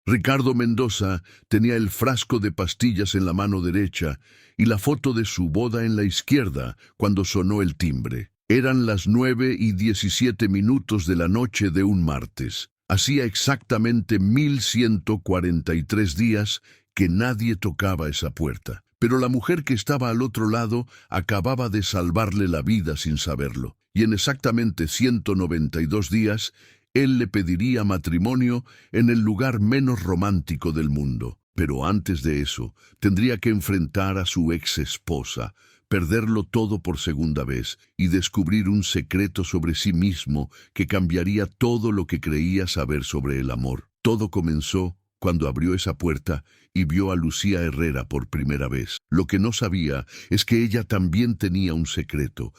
Ricardo Mendoza tenía el frasco de pastillas en la mano derecha y la foto de su boda en la izquierda cuando sonó el timbre. Eran las 9:17 de la noche de un martes. Hacía exactamente 1143 días que nadie tocaba esa puerta. Pero la mujer que estaba al otro lado acababa de salvarle la vida sin saberlo. Y en exactamente 192 días, él le pediría matrimonio en el lugar menos romántico del mundo. Pero antes de eso, tendría que enfrentar a su ex esposa, perderlo todo por segunda vez y descubrir un secreto sobre sí mismo que cambiaría todo lo que creía saber sobre el amor. Todo comenzó cuando abrió esa puerta y vio a Lucía Herrera por primera vez. Lo que no sabía es que ella también tenía un secreto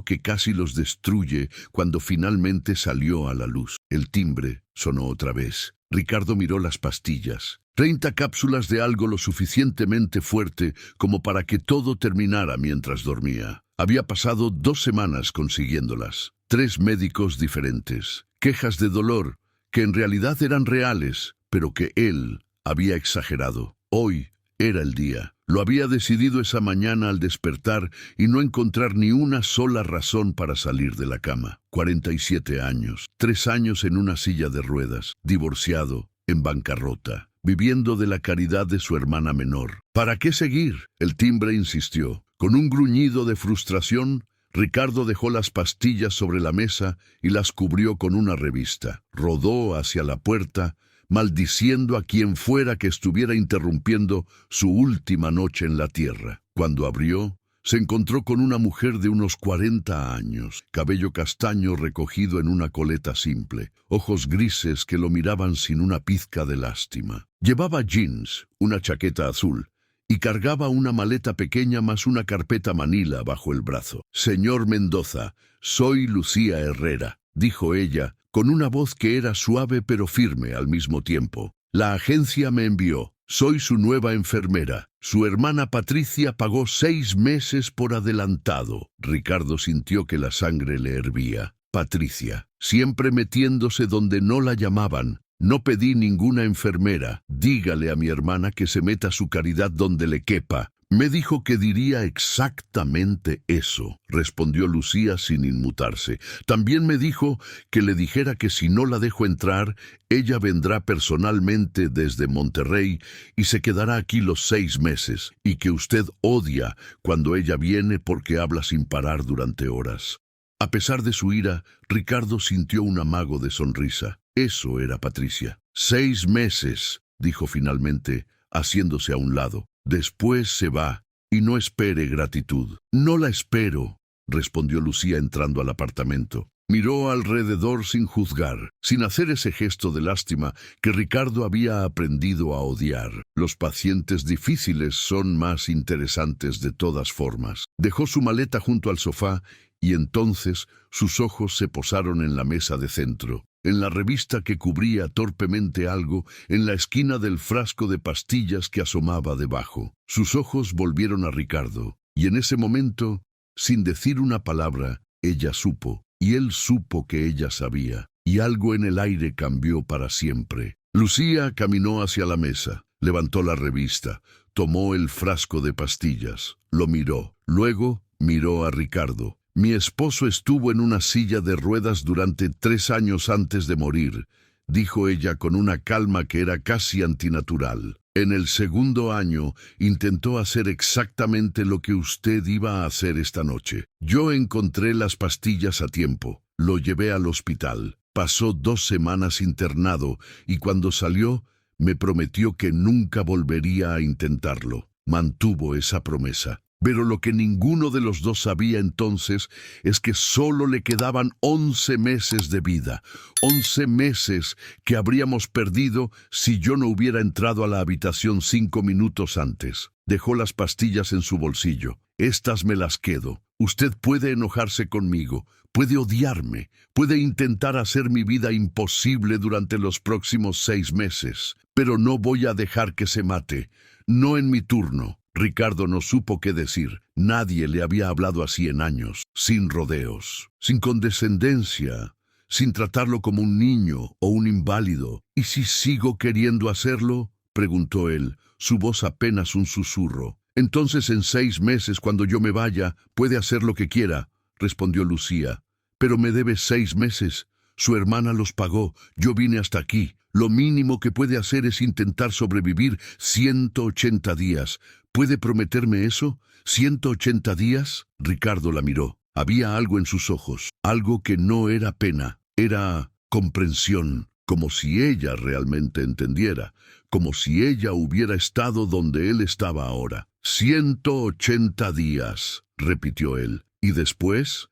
que casi los destruye cuando finalmente salió a la luz. El timbre sonó otra vez. Ricardo miró las pastillas. 30 cápsulas de algo lo suficientemente fuerte como para que todo terminara mientras dormía. Había pasado 2 semanas consiguiéndolas. 3 médicos diferentes. Quejas de dolor que en realidad eran reales, pero que él había exagerado. Hoy era el día. Lo había decidido esa mañana al despertar y no encontrar ni una sola razón para salir de la cama. 47 años, 3 años en una silla de ruedas, divorciado, en bancarrota, viviendo de la caridad de su hermana menor. ¿Para qué seguir? El timbre insistió. Con un gruñido de frustración, Ricardo dejó las pastillas sobre la mesa y las cubrió con una revista. Rodó hacia la puerta, maldiciendo a quien fuera que estuviera interrumpiendo su última noche en la tierra. Cuando abrió, se encontró con una mujer de unos 40 años, cabello castaño recogido en una coleta simple, ojos grises que lo miraban sin una pizca de lástima. Llevaba jeans, una chaqueta azul, y cargaba una maleta pequeña más una carpeta manila bajo el brazo. «Señor Mendoza, soy Lucía Herrera», dijo ella, con una voz que era suave pero firme al mismo tiempo. «La agencia me envió. Soy su nueva enfermera. Su hermana Patricia pagó 6 meses por adelantado». Ricardo sintió que la sangre le hervía. Patricia, siempre metiéndose donde no la llamaban. «No pedí ninguna enfermera. Dígale a mi hermana que se meta su caridad donde le quepa». «Me dijo que diría exactamente eso», respondió Lucía sin inmutarse. «También me dijo que le dijera que si no la dejo entrar, ella vendrá personalmente desde Monterrey y se quedará aquí los 6 meses, y que usted odia cuando ella viene porque habla sin parar durante horas». A pesar de su ira, Ricardo sintió un amago de sonrisa. Eso era Patricia. 6 meses, dijo finalmente, haciéndose a un lado. «Después se va, y no espere gratitud». «No la espero», respondió Lucía entrando al apartamento. Miró alrededor sin juzgar, sin hacer ese gesto de lástima que Ricardo había aprendido a odiar. Los pacientes difíciles son más interesantes de todas formas. Dejó su maleta junto al sofá y entonces sus ojos se posaron en la mesa de centro, en la revista que cubría torpemente algo en la esquina del frasco de pastillas que asomaba debajo. Sus ojos volvieron a Ricardo, y en ese momento, sin decir una palabra, ella supo, y él supo que ella sabía, y algo en el aire cambió para siempre. Lucía caminó hacia la mesa, levantó la revista, tomó el frasco de pastillas, lo miró, luego miró a Ricardo. «Mi esposo estuvo en una silla de ruedas durante 3 años antes de morir», dijo ella con una calma que era casi antinatural. «En el segundo año intentó hacer exactamente lo que usted iba a hacer esta noche. Yo encontré las pastillas a tiempo, lo llevé al hospital. Pasó 2 semanas internado y cuando salió me prometió que nunca volvería a intentarlo. Mantuvo esa promesa. Pero lo que ninguno de los dos sabía entonces es que solo le quedaban 11 meses de vida. 11 meses que habríamos perdido si yo no hubiera entrado a la habitación 5 minutos antes. Dejó las pastillas en su bolsillo. «Estas me las quedo. Usted puede enojarse conmigo, puede odiarme, puede intentar hacer mi vida imposible durante los próximos 6 meses, pero no voy a dejar que se mate. No en mi turno». Ricardo no supo qué decir. Nadie le había hablado así en años, sin rodeos, sin condescendencia, sin tratarlo como un niño o un inválido. ¿Y si sigo queriendo hacerlo?, preguntó él, su voz apenas un susurro. Entonces en 6 meses, cuando yo me vaya, puede hacer lo que quiera, respondió Lucía. Pero me debe 6 meses. Su hermana los pagó. Yo vine hasta aquí. Lo mínimo que puede hacer es intentar sobrevivir 180 días. ¿Puede prometerme eso? ¿180 días? Ricardo la miró. Había algo en sus ojos, algo que no era pena, era comprensión, como si ella realmente entendiera, como si ella hubiera estado donde él estaba ahora. 180 días, repitió él. Y después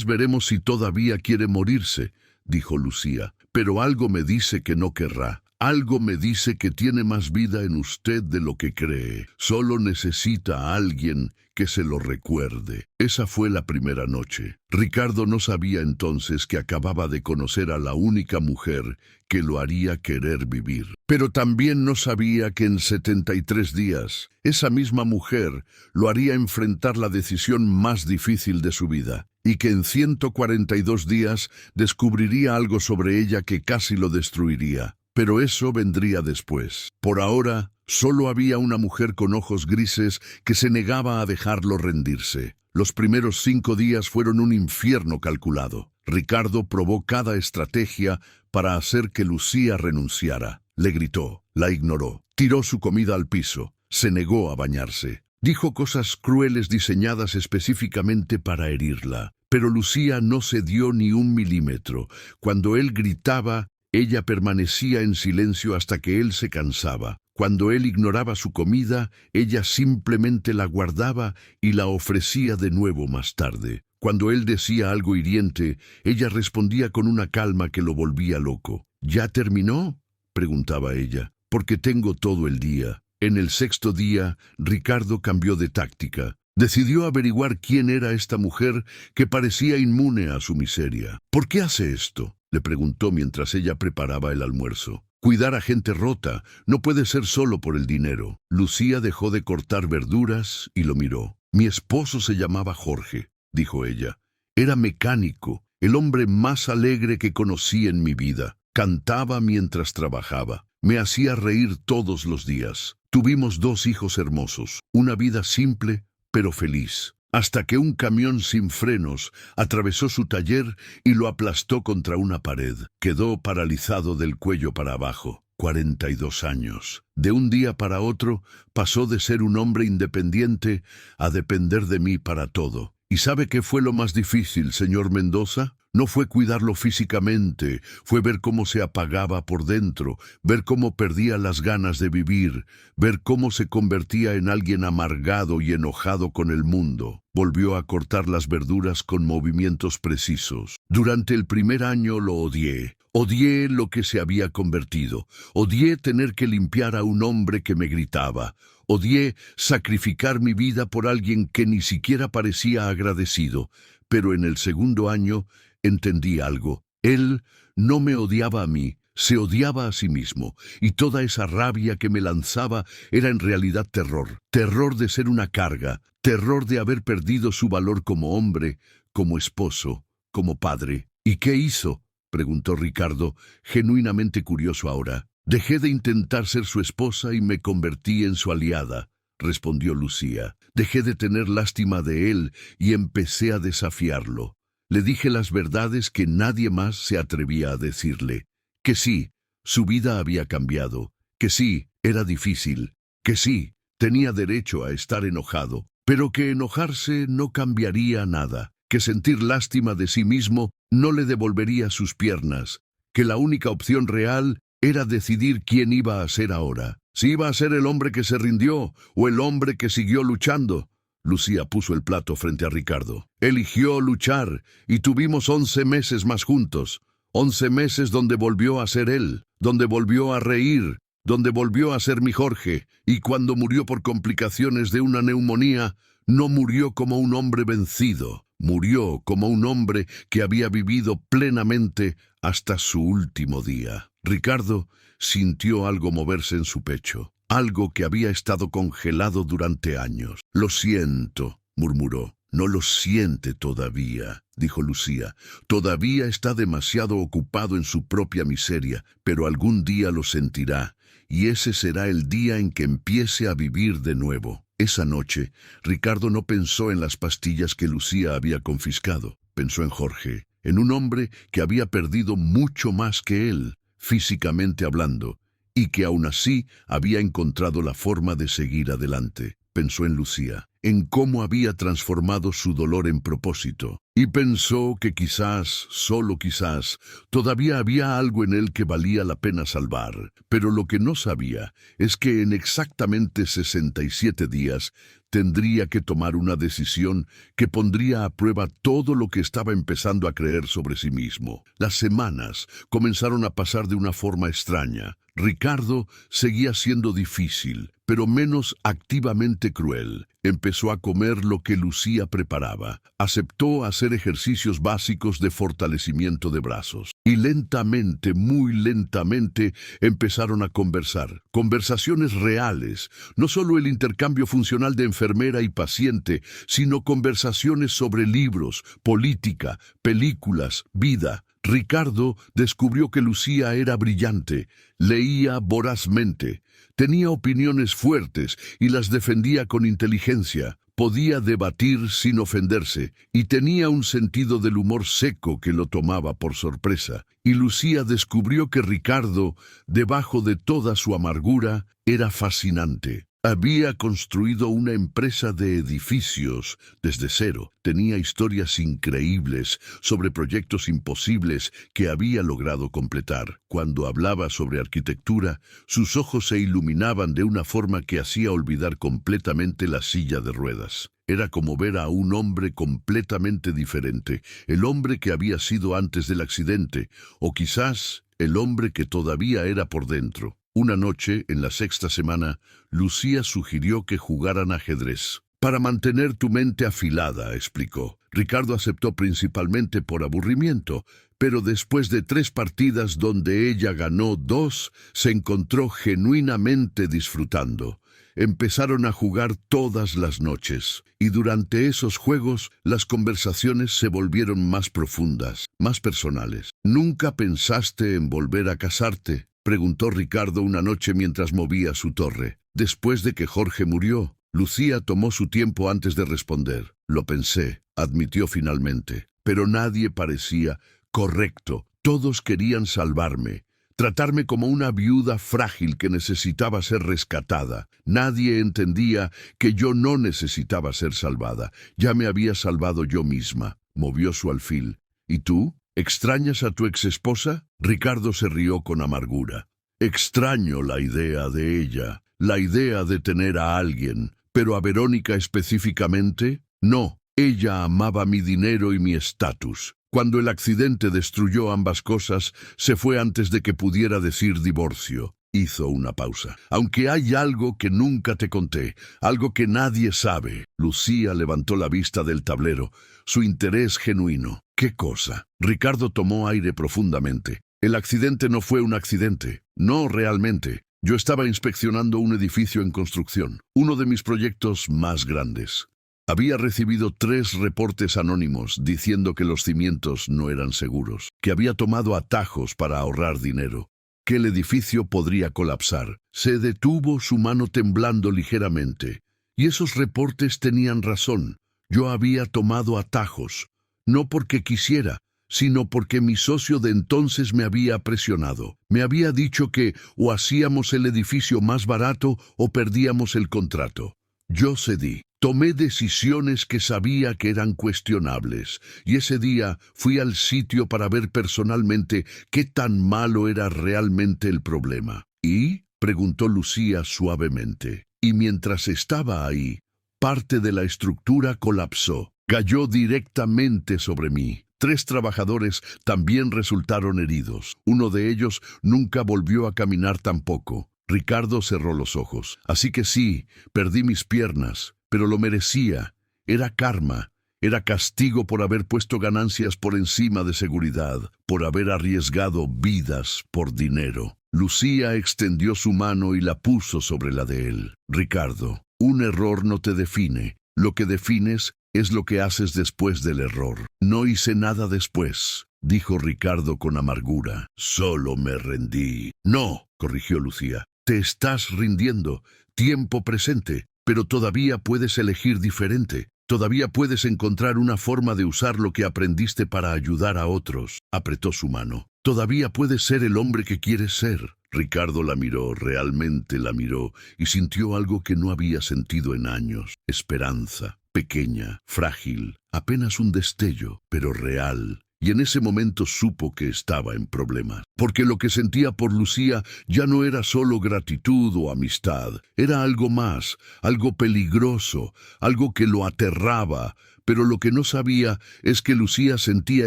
veremos si todavía quiere morirse, dijo Lucía. Pero algo me dice que no querrá. Algo me dice que tiene más vida en usted de lo que cree. Solo necesita a alguien que se lo recuerde. Esa fue la primera noche. Ricardo no sabía entonces que acababa de conocer a la única mujer que lo haría querer vivir. Pero también no sabía que en 73 días, esa misma mujer lo haría enfrentar la decisión más difícil de su vida, y que en 142 días descubriría algo sobre ella que casi lo destruiría. Pero eso vendría después. Por ahora, solo había una mujer con ojos grises que se negaba a dejarlo rendirse. Los primeros 5 días fueron un infierno calculado. Ricardo probó cada estrategia para hacer que Lucía renunciara. Le gritó, la ignoró, tiró su comida al piso, se negó a bañarse. Dijo cosas crueles diseñadas específicamente para herirla. Pero Lucía no cedió ni un milímetro. Cuando él gritaba, ella permanecía en silencio hasta que él se cansaba. Cuando él ignoraba su comida, ella simplemente la guardaba y la ofrecía de nuevo más tarde. Cuando él decía algo hiriente, ella respondía con una calma que lo volvía loco. ¿Ya terminó?, preguntaba ella. Porque tengo todo el día. En el 6.º día, Ricardo cambió de táctica. Decidió averiguar quién era esta mujer que parecía inmune a su miseria. ¿Por qué hace esto?, le preguntó mientras ella preparaba el almuerzo. Cuidar a gente rota no puede ser solo por el dinero. Lucía dejó de cortar verduras y lo miró. Mi esposo se llamaba Jorge, dijo ella. Era mecánico, el hombre más alegre que conocí en mi vida. Cantaba mientras trabajaba. Me hacía reír todos los días. Tuvimos 2 hijos hermosos, una vida simple pero feliz. Hasta que un camión sin frenos atravesó su taller y lo aplastó contra una pared. Quedó paralizado del cuello para abajo. 42 años. De un día para otro, pasó de ser un hombre independiente a depender de mí para todo. ¿Y sabe qué fue lo más difícil, señor Mendoza? No fue cuidarlo físicamente, fue ver cómo se apagaba por dentro, ver cómo perdía las ganas de vivir, ver cómo se convertía en alguien amargado y enojado con el mundo. Volvió a cortar las verduras con movimientos precisos. Durante el primer año lo odié. Odié lo que se había convertido. Odié tener que limpiar a un hombre que me gritaba. Odié sacrificar mi vida por alguien que ni siquiera parecía agradecido. Pero en el 2.º año entendí algo. Él no me odiaba a mí, se odiaba a sí mismo, y toda esa rabia que me lanzaba era en realidad terror. Terror de ser una carga, terror de haber perdido su valor como hombre, como esposo, como padre. ¿Y qué hizo?, preguntó Ricardo, genuinamente curioso ahora. Dejé de intentar ser su esposa y me convertí en su aliada, respondió Lucía. Dejé de tener lástima de él y empecé a desafiarlo. Le dije las verdades que nadie más se atrevía a decirle. Que sí, su vida había cambiado. Que sí, era difícil. Que sí, tenía derecho a estar enojado. Pero que enojarse no cambiaría nada. Que sentir lástima de sí mismo no le devolvería sus piernas. Que la única opción real era decidir quién iba a ser ahora. Si iba a ser el hombre que se rindió o el hombre que siguió luchando. Lucía puso el plato frente a Ricardo. Eligió luchar y tuvimos 11 meses más juntos. 11 meses donde volvió a ser él, donde volvió a reír, donde volvió a ser mi Jorge. Y cuando murió por complicaciones de una neumonía, no murió como un hombre vencido. Murió como un hombre que había vivido plenamente hasta su último día. Ricardo sintió algo moverse en su pecho. Algo que había estado congelado durante años. Lo siento, murmuró. No lo siente todavía, dijo Lucía. Todavía está demasiado ocupado en su propia miseria, pero algún día lo sentirá, y ese será el día en que empiece a vivir de nuevo. Esa noche, Ricardo no pensó en las pastillas que Lucía había confiscado. Pensó en Jorge, en un hombre que había perdido mucho más que él, físicamente hablando, y que aún así había encontrado la forma de seguir adelante. Pensó en Lucía, en cómo había transformado su dolor en propósito, y pensó que quizás, solo quizás, todavía había algo en él que valía la pena salvar. Pero lo que no sabía es que en exactamente 67 días tendría que tomar una decisión que pondría a prueba todo lo que estaba empezando a creer sobre sí mismo. Las semanas comenzaron a pasar de una forma extraña. Ricardo seguía siendo difícil, pero menos activamente cruel. Empezó a comer lo que Lucía preparaba. Aceptó hacer ejercicios básicos de fortalecimiento de brazos. Y lentamente, muy lentamente, empezaron a conversar. Conversaciones reales. No solo el intercambio funcional de enfermera y paciente, sino conversaciones sobre libros, política, películas, vida. Ricardo descubrió que Lucía era brillante, leía vorazmente, tenía opiniones fuertes y las defendía con inteligencia, podía debatir sin ofenderse y tenía un sentido del humor seco que lo tomaba por sorpresa. Y Lucía descubrió que Ricardo, debajo de toda su amargura, era fascinante. Había construido una empresa de edificios desde cero. Tenía historias increíbles sobre proyectos imposibles que había logrado completar. Cuando hablaba sobre arquitectura, sus ojos se iluminaban de una forma que hacía olvidar completamente la silla de ruedas. Era como ver a un hombre completamente diferente, el hombre que había sido antes del accidente, o quizás el hombre que todavía era por dentro. Una noche, en la sexta semana, Lucía sugirió que jugaran ajedrez. Para mantener tu mente afilada, explicó. Ricardo aceptó principalmente por aburrimiento, pero después de 3 partidas donde ella ganó 2, se encontró genuinamente disfrutando. Empezaron a jugar todas las noches, y durante esos juegos las conversaciones se volvieron más profundas, más personales. ¿Nunca pensaste en volver a casarte?, preguntó Ricardo una noche mientras movía su torre. Después de que Jorge murió, Lucía tomó su tiempo antes de responder. Lo pensé, admitió finalmente, pero nadie parecía correcto. Todos querían salvarme, tratarme como una viuda frágil que necesitaba ser rescatada. Nadie entendía que yo no necesitaba ser salvada. Ya me había salvado yo misma. Movió su alfil. ¿Y tú? ¿Extrañas a tu exesposa? Ricardo se rió con amargura. Extraño la idea de ella, la idea de tener a alguien, pero a Verónica específicamente, no. Ella amaba mi dinero y mi estatus. Cuando el accidente destruyó ambas cosas, se fue antes de que pudiera decir divorcio. Hizo una pausa. Aunque hay algo que nunca te conté, algo que nadie sabe. Lucía levantó la vista del tablero, su interés genuino. ¿Qué cosa? Ricardo tomó aire profundamente. El accidente no fue un accidente. No realmente. Yo estaba inspeccionando un edificio en construcción, uno de mis proyectos más grandes. Había recibido 3 reportes anónimos diciendo que los cimientos no eran seguros, que había tomado atajos para ahorrar dinero, que el edificio podría colapsar. Se detuvo, su mano temblando ligeramente. Y esos reportes tenían razón. Yo había tomado atajos, no porque quisiera, sino porque mi socio de entonces me había presionado. Me había dicho que o hacíamos el edificio más barato o perdíamos el contrato. Yo cedí. Tomé decisiones que sabía que eran cuestionables, y ese día fui al sitio para ver personalmente qué tan malo era realmente el problema. ¿Y?, preguntó Lucía suavemente. Y mientras estaba ahí, parte de la estructura colapsó. Cayó directamente sobre mí. 3 trabajadores también resultaron heridos. Uno de ellos nunca volvió a caminar tampoco. Ricardo cerró los ojos. Así que sí, perdí mis piernas. Pero lo merecía. Era karma, era castigo por haber puesto ganancias por encima de seguridad, por haber arriesgado vidas por dinero. Lucía extendió su mano y la puso sobre la de él. Ricardo, un error no te define. Lo que defines es lo que haces después del error. No hice nada después, dijo Ricardo con amargura. Solo me rendí. No, corrigió Lucía. Te estás rindiendo. Tiempo presente. Pero todavía puedes elegir diferente. Todavía puedes encontrar una forma de usar lo que aprendiste para ayudar a otros. Apretó su mano. Todavía puedes ser el hombre que quieres ser. Ricardo la miró, realmente la miró, y sintió algo que no había sentido en años. Esperanza. Pequeña, frágil, apenas un destello, pero real. Y en ese momento supo que estaba en problemas. Porque lo que sentía por Lucía ya no era solo gratitud o amistad. Era algo más, algo peligroso, algo que lo aterraba. Pero lo que no sabía es que Lucía sentía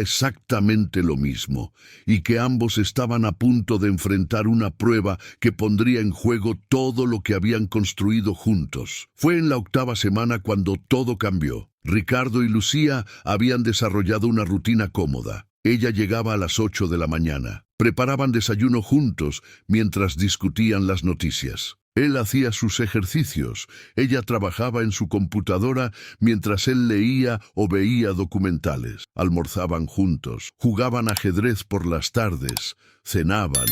exactamente lo mismo, y que ambos estaban a punto de enfrentar una prueba que pondría en juego todo lo que habían construido juntos. Fue en la 8ª semana cuando todo cambió. Ricardo y Lucía habían desarrollado una rutina cómoda. Ella llegaba a las 8 de la mañana. Preparaban desayuno juntos mientras discutían las noticias. Él hacía sus ejercicios, ella trabajaba en su computadora mientras él leía o veía documentales. Almorzaban juntos, jugaban ajedrez por las tardes, cenaban,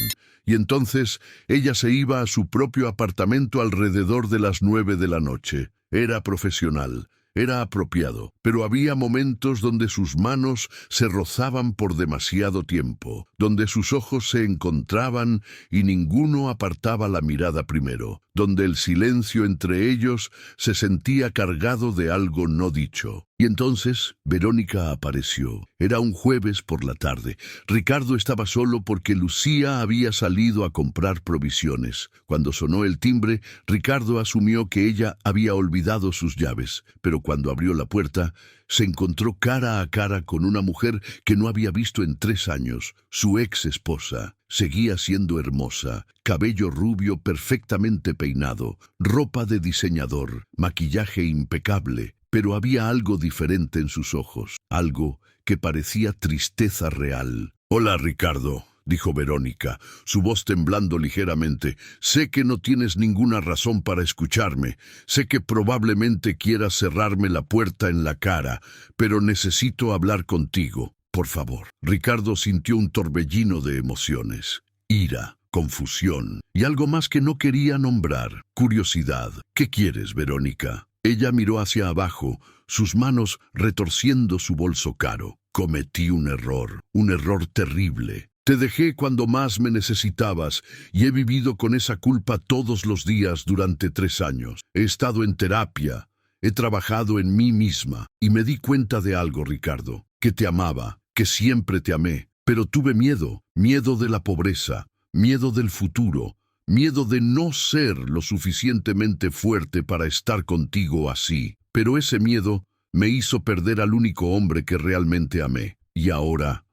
y entonces ella se iba a su propio apartamento alrededor de las 9 de la noche. Era profesional. Era apropiado, pero había momentos donde sus manos se rozaban por demasiado tiempo, donde sus ojos se encontraban y ninguno apartaba la mirada primero, donde el silencio entre ellos se sentía cargado de algo no dicho. Y entonces Verónica apareció. Era un jueves por la tarde. Ricardo estaba solo porque Lucía había salido a comprar provisiones. Cuando sonó el timbre, Ricardo asumió que ella había olvidado sus llaves, pero cuando abrió la puerta, se encontró cara a cara con una mujer que no había visto en 3 años, su ex esposa. Seguía siendo hermosa, cabello rubio perfectamente peinado, ropa de diseñador, maquillaje impecable, pero había algo diferente en sus ojos, algo que parecía tristeza real. «Hola, Ricardo», dijo Verónica, su voz temblando ligeramente. «Sé que no tienes ninguna razón para escucharme. Sé que probablemente quieras cerrarme la puerta en la cara, pero necesito hablar contigo. Por favor». Ricardo sintió un torbellino de emociones. Ira, confusión y algo más que no quería nombrar. Curiosidad. «¿Qué quieres, Verónica?» Ella miró hacia abajo, sus manos retorciendo su bolso caro. «Cometí un error terrible. Te dejé cuando más me necesitabas y he vivido con esa culpa todos los días durante 3 años. He estado en terapia, he trabajado en mí misma y me di cuenta de algo, Ricardo, que te amaba, que siempre te amé, pero tuve miedo de la pobreza, miedo del futuro, miedo de no ser lo suficientemente fuerte para estar contigo así. Pero ese miedo me hizo perder al único hombre que realmente amé. Y ahora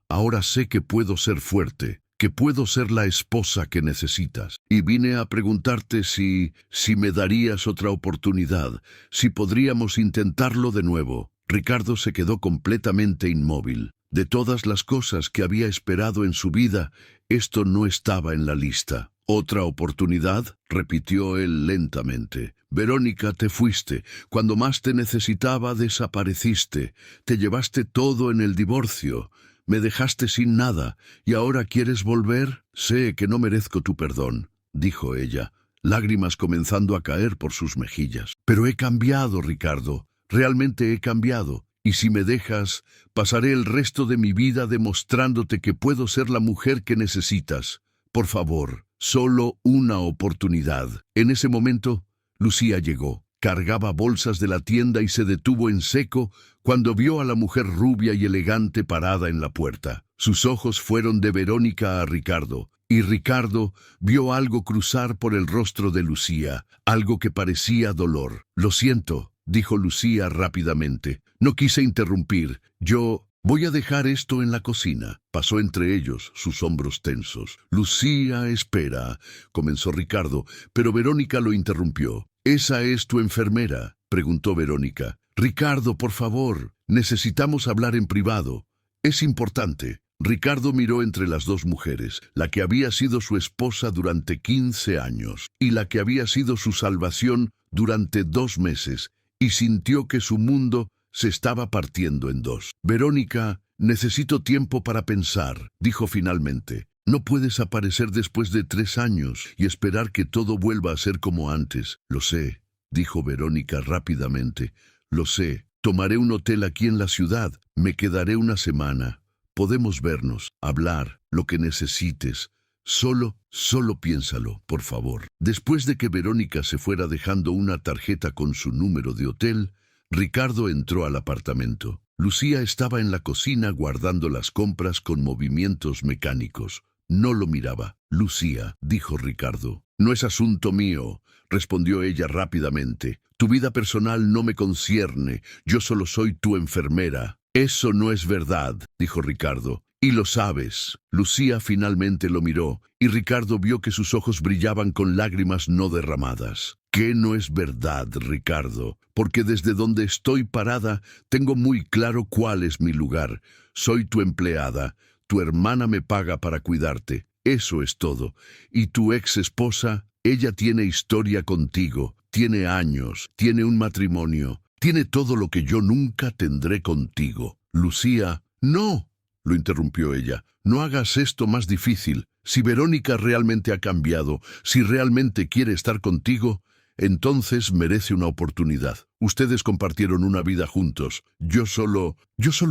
sé que puedo ser fuerte, que puedo ser la esposa que necesitas. Y vine a preguntarte si me darías otra oportunidad, si podríamos intentarlo de nuevo». Ricardo se quedó completamente inmóvil. De todas las cosas que había esperado en su vida, esto no estaba en la lista. «¿Otra oportunidad?», repitió él lentamente. «Verónica, te fuiste. Cuando más te necesitaba, desapareciste. Te llevaste todo en el divorcio. Me dejaste sin nada, ¿y ahora quieres volver? Sé que no merezco tu perdón», dijo ella, lágrimas comenzando a caer por sus mejillas. «Pero he cambiado, Ricardo. Realmente he cambiado. Y si me dejas, pasaré el resto de mi vida demostrándote que puedo ser la mujer que necesitas. Por favor, solo una oportunidad». En ese momento, Lucía llegó. Cargaba bolsas de la tienda y se detuvo en seco cuando vio a la mujer rubia y elegante parada en la puerta. Sus ojos fueron de Verónica a Ricardo, y Ricardo vio algo cruzar por el rostro de Lucía, algo que parecía dolor. «Lo siento», dijo Lucía rápidamente. «No quise interrumpir. Yo voy a dejar esto en la cocina». Pasó entre ellos, sus hombros tensos. «Lucía, espera», comenzó Ricardo, pero Verónica lo interrumpió. «¿Esa es tu enfermera?», preguntó Verónica. «Ricardo, por favor, necesitamos hablar en privado. Es importante». Ricardo miró entre las 2 mujeres, la que había sido su esposa durante 15 años y la que había sido su salvación durante 2 meses, y sintió que su mundo se estaba partiendo en dos. Verónica, necesito tiempo para pensar, dijo finalmente. No puedes aparecer después de 3 años y esperar que todo vuelva a ser como antes. Lo sé, dijo Verónica rápidamente. Lo sé. Tomaré un hotel aquí en la ciudad. Me quedaré una semana. Podemos vernos, hablar, lo que necesites. Solo piénsalo, por favor. Después de que Verónica se fuera dejando una tarjeta con su número de hotel, Ricardo entró al apartamento. Lucía estaba en la cocina guardando las compras con movimientos mecánicos. No lo miraba. Lucía, dijo Ricardo. No es asunto mío, respondió ella rápidamente. Tu vida personal no me concierne. Yo solo soy tu enfermera. Eso no es verdad, dijo Ricardo. Y lo sabes. Lucía finalmente lo miró, y Ricardo vio que sus ojos brillaban con lágrimas no derramadas. ¿Qué no es verdad, Ricardo? Porque desde donde estoy parada, tengo muy claro cuál es mi lugar. Soy tu empleada. Tu hermana me paga para cuidarte. Eso es todo. Y tu ex esposa, ella tiene historia contigo. Tiene años. Tiene un matrimonio. Tiene todo lo que yo nunca tendré contigo. Lucía, no, lo interrumpió ella. No hagas esto más difícil. Si Verónica realmente ha cambiado, si realmente quiere estar contigo, entonces merece una oportunidad. Ustedes compartieron una vida juntos. Yo solo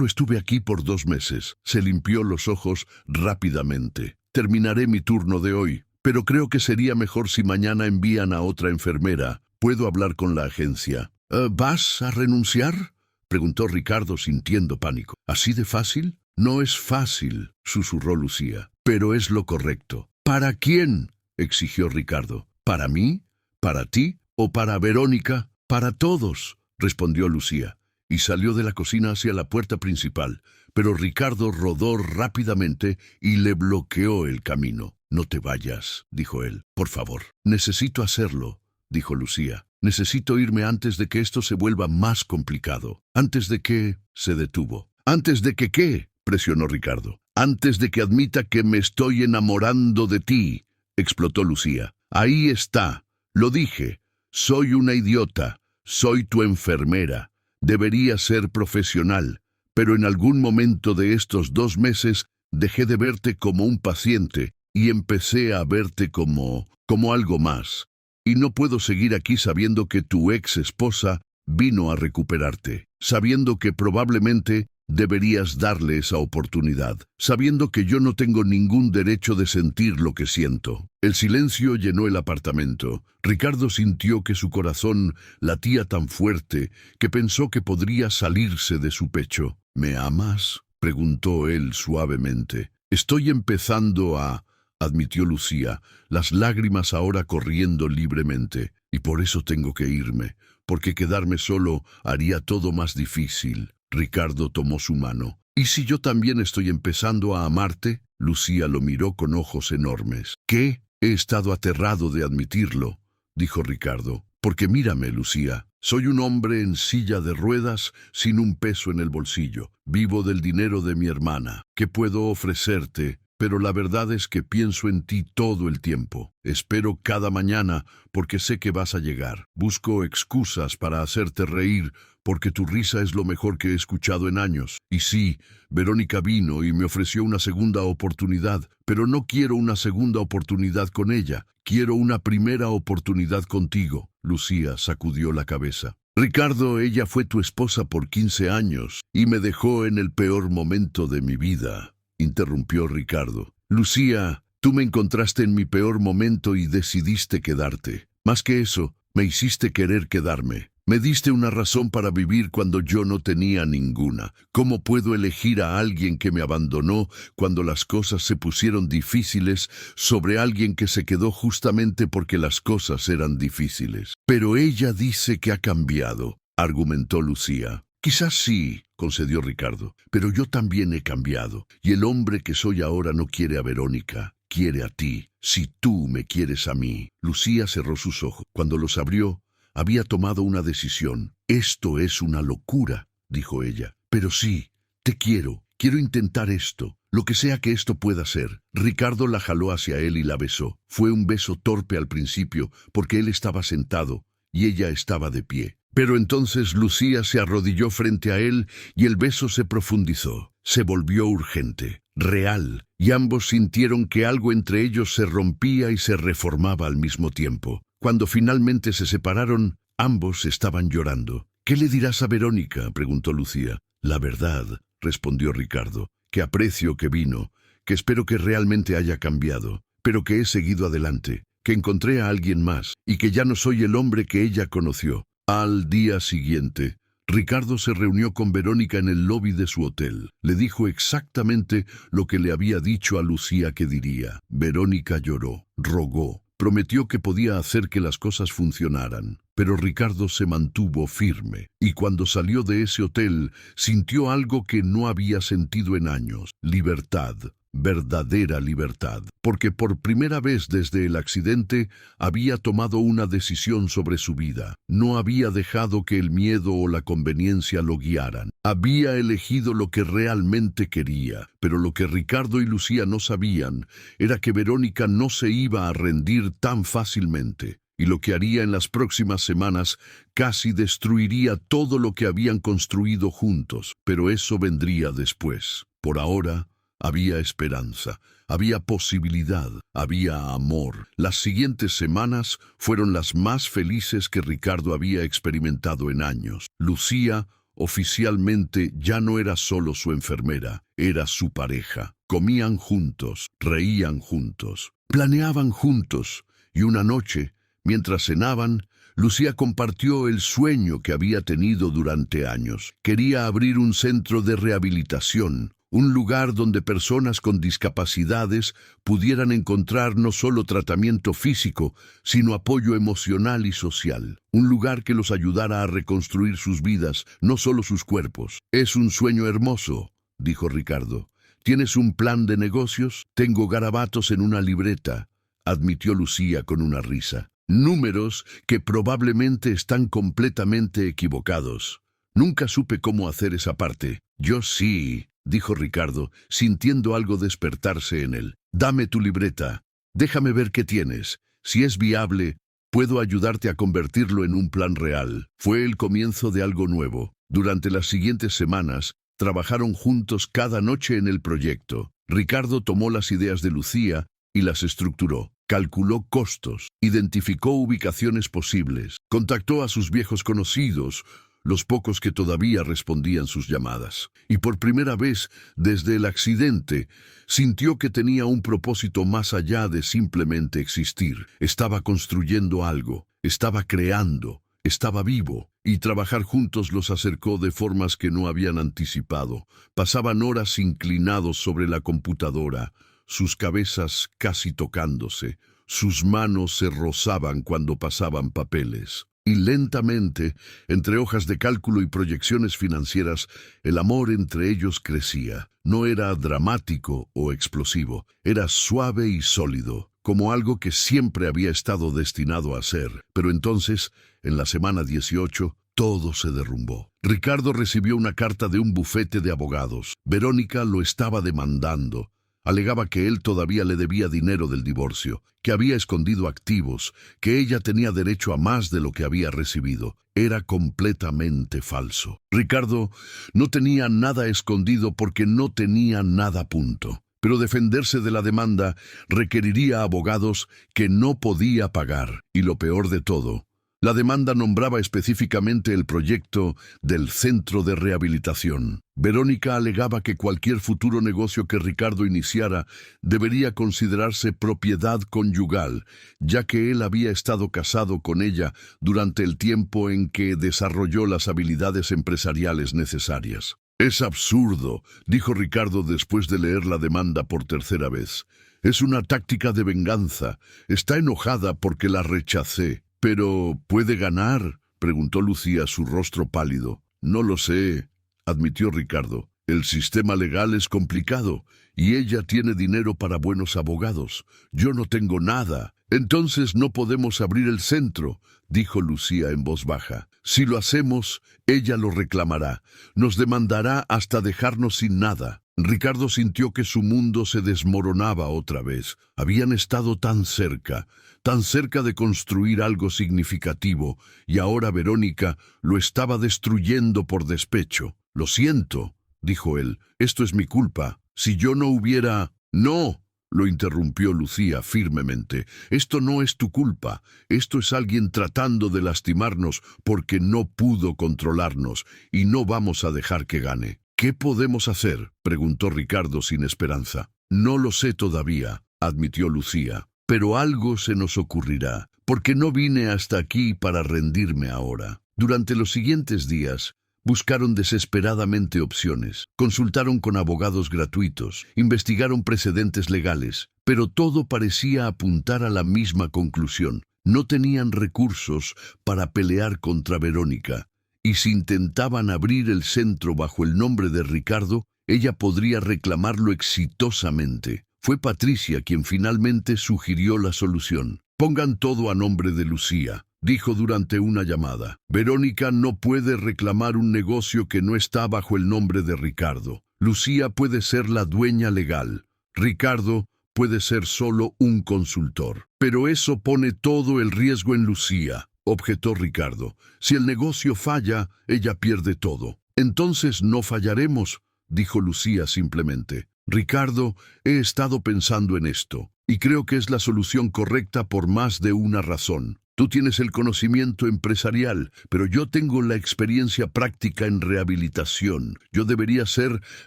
estuve aquí por 2 meses. Se limpió los ojos rápidamente. Terminaré mi turno de hoy, pero creo que sería mejor si mañana envían a otra enfermera. Puedo hablar con la agencia. ¿Vas a renunciar?, preguntó Ricardo sintiendo pánico. ¿Así de fácil? No es fácil, susurró Lucía, pero es lo correcto. ¿Para quién?, exigió Ricardo. ¿Para mí? ¿Para ti? ¿O para Verónica? Para todos, respondió Lucía, y salió de la cocina hacia la puerta principal, pero Ricardo rodó rápidamente y le bloqueó el camino. No te vayas, dijo él. Por favor. Necesito hacerlo, dijo Lucía. Necesito irme antes de que esto se vuelva más complicado. Antes de que... Se detuvo. ¿Antes de que qué?, presionó Ricardo. Antes de que admita que me estoy enamorando de ti, explotó Lucía. Ahí está. Lo dije. Soy una idiota. Soy tu enfermera. Debería ser profesional. Pero en algún momento de estos 2 meses dejé de verte como un paciente y empecé a verte como algo más. Y no puedo seguir aquí sabiendo que tu ex esposa vino a recuperarte, sabiendo que probablemente deberías darle esa oportunidad, sabiendo que yo no tengo ningún derecho de sentir lo que siento. El silencio llenó el apartamento. Ricardo sintió que su corazón latía tan fuerte que pensó que podría salirse de su pecho. ¿Me amas?, preguntó él suavemente. Estoy empezando a... admitió Lucía, las lágrimas ahora corriendo libremente. Y por eso tengo que irme, porque quedarme solo haría todo más difícil. Ricardo tomó su mano. ¿Y si yo también estoy empezando a amarte? Lucía lo miró con ojos enormes. ¿Qué? He estado aterrado de admitirlo, dijo Ricardo. Porque mírame, Lucía. Soy un hombre en silla de ruedas sin un peso en el bolsillo. Vivo del dinero de mi hermana. ¿Qué puedo ofrecerte? Pero la verdad es que pienso en ti todo el tiempo. Espero cada mañana porque sé que vas a llegar. Busco excusas para hacerte reír porque tu risa es lo mejor que he escuchado en años. Y sí, Verónica vino y me ofreció una segunda oportunidad, pero no quiero una segunda oportunidad con ella. Quiero una primera oportunidad contigo. Lucía sacudió la cabeza. Ricardo, ella fue tu esposa por 15 años y me dejó en el peor momento de mi vida, interrumpió Ricardo. Lucía, tú me encontraste en mi peor momento y decidiste quedarte. Más que eso, me hiciste querer quedarme. Me diste una razón para vivir cuando yo no tenía ninguna. ¿Cómo puedo elegir a alguien que me abandonó cuando las cosas se pusieron difíciles sobre alguien que se quedó justamente porque las cosas eran difíciles? Pero ella dice que ha cambiado, argumentó Lucía. Quizás sí, concedió Ricardo, pero yo también he cambiado. Y el hombre que soy ahora no quiere a Verónica, quiere a ti. Si tú me quieres a mí. Lucía cerró sus ojos. Cuando los abrió, había tomado una decisión. Esto es una locura, dijo ella. Pero sí, te quiero. Quiero intentar esto, lo que sea que esto pueda ser. Ricardo la jaló hacia él y la besó. Fue un beso torpe al principio, porque él estaba sentado y ella estaba de pie. Pero entonces Lucía se arrodilló frente a él y el beso se profundizó. Se volvió urgente, real, y ambos sintieron que algo entre ellos se rompía y se reformaba al mismo tiempo. Cuando finalmente se separaron, ambos estaban llorando. «¿Qué le dirás a Verónica?», preguntó Lucía. «La verdad», respondió Ricardo, «que aprecio que vino, que espero que realmente haya cambiado, pero que he seguido adelante, que encontré a alguien más y que ya no soy el hombre que ella conoció». Al día siguiente, Ricardo se reunió con Verónica en el lobby de su hotel. Le dijo exactamente lo que le había dicho a Lucía que diría. Verónica lloró, rogó, prometió que podía hacer que las cosas funcionaran. Pero Ricardo se mantuvo firme, y cuando salió de ese hotel, sintió algo que no había sentido en años: libertad. Verdadera libertad, porque por primera vez desde el accidente había tomado una decisión sobre su vida. No había dejado que el miedo o la conveniencia lo guiaran. Había elegido lo que realmente quería, pero lo que Ricardo y Lucía no sabían era que Verónica no se iba a rendir tan fácilmente. Y lo que haría en las próximas semanas casi destruiría todo lo que habían construido juntos, pero eso vendría después. Por ahora, había esperanza, había posibilidad, había amor. Las siguientes semanas fueron las más felices que Ricardo había experimentado en años. Lucía, oficialmente, ya no era solo su enfermera, era su pareja. Comían juntos, reían juntos, planeaban juntos, y una noche, mientras cenaban, Lucía compartió el sueño que había tenido durante años. Quería abrir un centro de rehabilitación, un lugar donde personas con discapacidades pudieran encontrar no solo tratamiento físico, sino apoyo emocional y social. Un lugar que los ayudara a reconstruir sus vidas, no solo sus cuerpos. «Es un sueño hermoso», dijo Ricardo. «¿Tienes un plan de negocios?» «Tengo garabatos en una libreta», admitió Lucía con una risa. «Números que probablemente están completamente equivocados. Nunca supe cómo hacer esa parte». «Yo sí», dijo Ricardo, sintiendo algo despertarse en él. «Dame tu libreta. Déjame ver qué tienes. Si es viable, puedo ayudarte a convertirlo en un plan real». Fue el comienzo de algo nuevo. Durante las siguientes semanas, trabajaron juntos cada noche en el proyecto. Ricardo tomó las ideas de Lucía y las estructuró. Calculó costos, identificó ubicaciones posibles, contactó a sus viejos conocidos, los pocos que todavía respondían sus llamadas. Y por primera vez, desde el accidente, sintió que tenía un propósito más allá de simplemente existir. Estaba construyendo algo, estaba creando, estaba vivo, y trabajar juntos los acercó de formas que no habían anticipado. Pasaban horas inclinados sobre la computadora, sus cabezas casi tocándose, sus manos se rozaban cuando pasaban papeles. Y lentamente, entre hojas de cálculo y proyecciones financieras, el amor entre ellos crecía. No era dramático o explosivo, era suave y sólido, como algo que siempre había estado destinado a ser. Pero entonces, en la semana 18, todo se derrumbó. Ricardo recibió una carta de un bufete de abogados. Verónica lo estaba demandando. Alegaba que él todavía le debía dinero del divorcio, que había escondido activos, que ella tenía derecho a más de lo que había recibido. Era completamente falso. Ricardo no tenía nada escondido porque no tenía nada a punto. Pero defenderse de la demanda requeriría abogados que no podía pagar. Y lo peor de todo, la demanda nombraba específicamente el proyecto del centro de rehabilitación. Verónica alegaba que cualquier futuro negocio que Ricardo iniciara debería considerarse propiedad conyugal, ya que él había estado casado con ella durante el tiempo en que desarrolló las habilidades empresariales necesarias. «Es absurdo», dijo Ricardo después de leer la demanda por tercera vez. «Es una táctica de venganza. Está enojada porque la rechacé». «¿Pero puede ganar?», preguntó Lucía, su rostro pálido. «No lo sé», admitió Ricardo. «El sistema legal es complicado, y ella tiene dinero para buenos abogados. Yo no tengo nada». «Entonces no podemos abrir el centro», dijo Lucía en voz baja. «Si lo hacemos, ella lo reclamará. Nos demandará hasta dejarnos sin nada». Ricardo sintió que su mundo se desmoronaba otra vez. Habían estado tan cerca tan cerca de construir algo significativo, y ahora Verónica lo estaba destruyendo por despecho. «Lo siento», dijo él, «esto es mi culpa. Si yo no hubiera...» «No», lo interrumpió Lucía firmemente. «Esto no es tu culpa. Esto es alguien tratando de lastimarnos porque no pudo controlarnos, y no vamos a dejar que gane». «¿Qué podemos hacer?», preguntó Ricardo sin esperanza. «No lo sé todavía», admitió Lucía, «pero algo se nos ocurrirá, porque no vine hasta aquí para rendirme ahora». Durante los siguientes días, buscaron desesperadamente opciones, consultaron con abogados gratuitos, investigaron precedentes legales, pero todo parecía apuntar a la misma conclusión. No tenían recursos para pelear contra Verónica, y si intentaban abrir el centro bajo el nombre de Ricardo, ella podría reclamarlo exitosamente. Fue Patricia quien finalmente sugirió la solución. «Pongan todo a nombre de Lucía», dijo durante una llamada. «Verónica no puede reclamar un negocio que no está bajo el nombre de Ricardo. Lucía puede ser la dueña legal. Ricardo puede ser solo un consultor. Pero eso pone todo el riesgo en Lucía», objetó Ricardo. «Si el negocio falla, ella pierde todo». «Entonces no fallaremos», dijo Lucía simplemente. «Ricardo, he estado pensando en esto, y creo que es la solución correcta por más de una razón. Tú tienes el conocimiento empresarial, pero yo tengo la experiencia práctica en rehabilitación. Yo debería ser